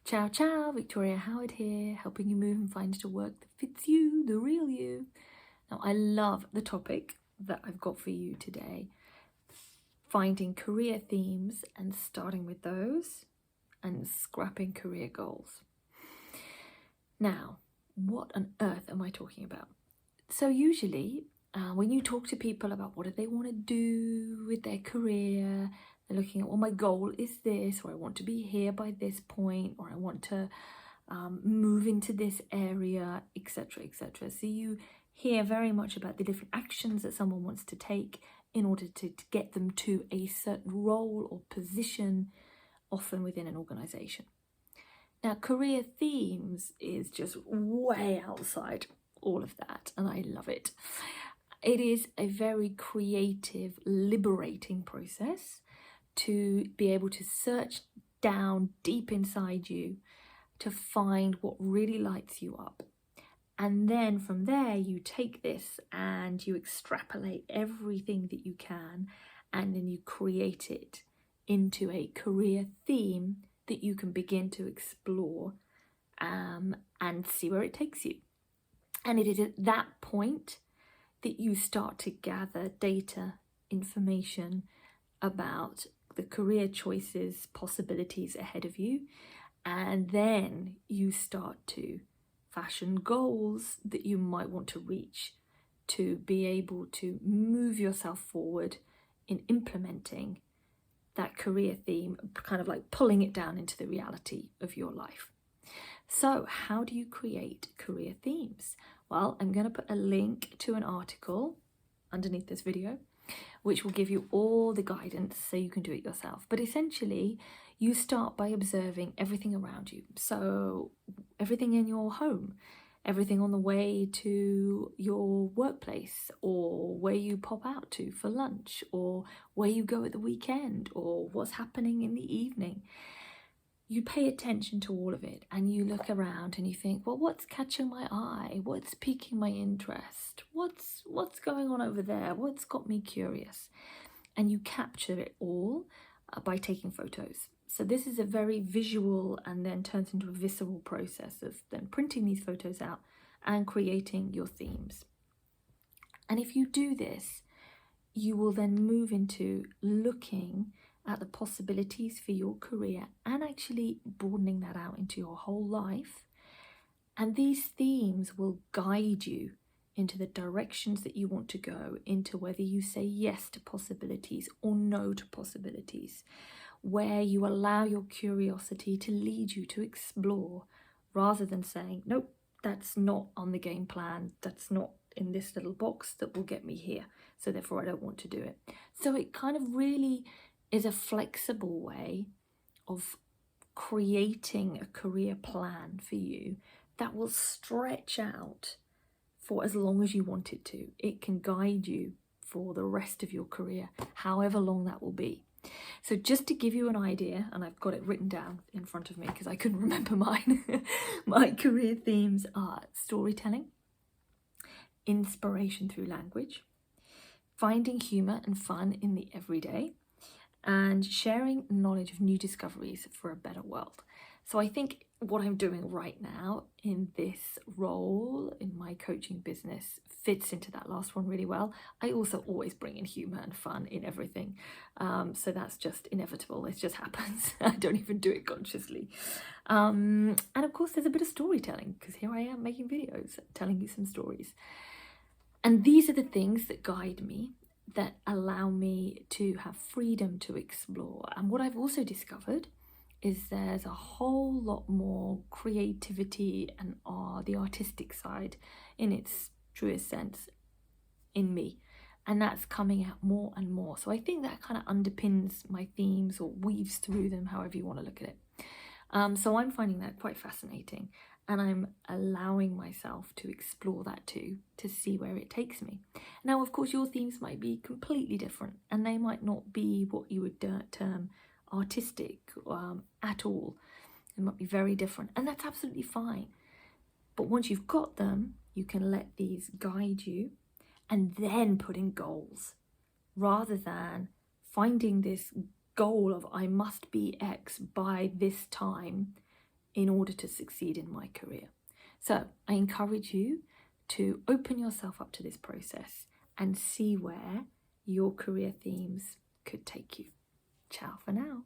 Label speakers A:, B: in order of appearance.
A: Ciao, ciao, Victoria Howard here, helping you move and find a work that fits you, the real you. Now, I love the topic that I've got for you today, finding career themes and starting with those and scrapping career goals. Now, what on earth am I talking about? So usually, when you talk to people about what do they want to do with their career, they're looking at, well, my goal is this, or I want to be here by this point, or I want to move into this area, etc., etc. So you hear very much about the different actions that someone wants to take in order to get them to a certain role or position, often within an organization. Now, career themes is just way outside all of that, and I love it. It is a very creative, liberating process to be able to search down deep inside you to find what really lights you up. And then from there, you take this and you extrapolate everything that you can, and then you create it into a career theme that you can begin to explore and see where it takes you. And it is at that point that you start to gather data, information about the career choices, possibilities ahead of you. And then you start to fashion goals that you might want to reach to be able to move yourself forward in implementing that career theme, kind of like pulling it down into the reality of your life. So how do you create career themes? Well, I'm going to put a link to an article underneath this video, which will give you all the guidance so you can do it yourself. But essentially, you start by observing everything around you. So everything in your home, everything on the way to your workplace, or where you pop out to for lunch, or where you go at the weekend, or what's happening in the evening. You pay attention to all of it and you look around and you think, well, what's catching my eye? What's piquing my interest? What's going on over there? What's got me curious? And you capture it all by taking photos. So this is a very visual and then turns into a visceral process of then printing these photos out and creating your themes. And if you do this, you will then move into looking at the possibilities for your career and actually broadening that out into your whole life. And these themes will guide you into the directions that you want to go, into whether you say yes to possibilities or no to possibilities, where you allow your curiosity to lead you to explore rather than saying, nope, that's not on the game plan, that's not in this little box that will get me here, so therefore I don't want to do it. So it kind of really is a flexible way of creating a career plan for you that will stretch out for as long as you want it to. It can guide you for the rest of your career, however long that will be. So just to give you an idea, and I've got it written down in front of me because I couldn't remember mine, my career themes are storytelling, inspiration through language, finding humour and fun in the everyday, and sharing knowledge of new discoveries for a better world. So I think what I'm doing right now in this role in my coaching business fits into that last one really well. I also always bring in humour and fun in everything. So that's just inevitable. It just happens. I don't even do it consciously. And of course, there's a bit of storytelling because here I am making videos, telling you some stories. And these are the things that guide me, that allow me to have freedom to explore. And what I've also discovered is there's a whole lot more creativity and the artistic side in its truest sense in me. And that's coming out more and more. So I think that kind of underpins my themes or weaves through them, however you want to look at it. So I'm finding that quite fascinating. And I'm allowing myself to explore that too, to see where it takes me. Now, of course, your themes might be completely different and they might not be what you would term artistic at all. They might be very different, and that's absolutely fine. But once you've got them, you can let these guide you and then put in goals rather than finding this goal of I must be X by this time in order to succeed in my career? So I encourage you to open yourself up to this process and see where your career themes could take you. Ciao for now.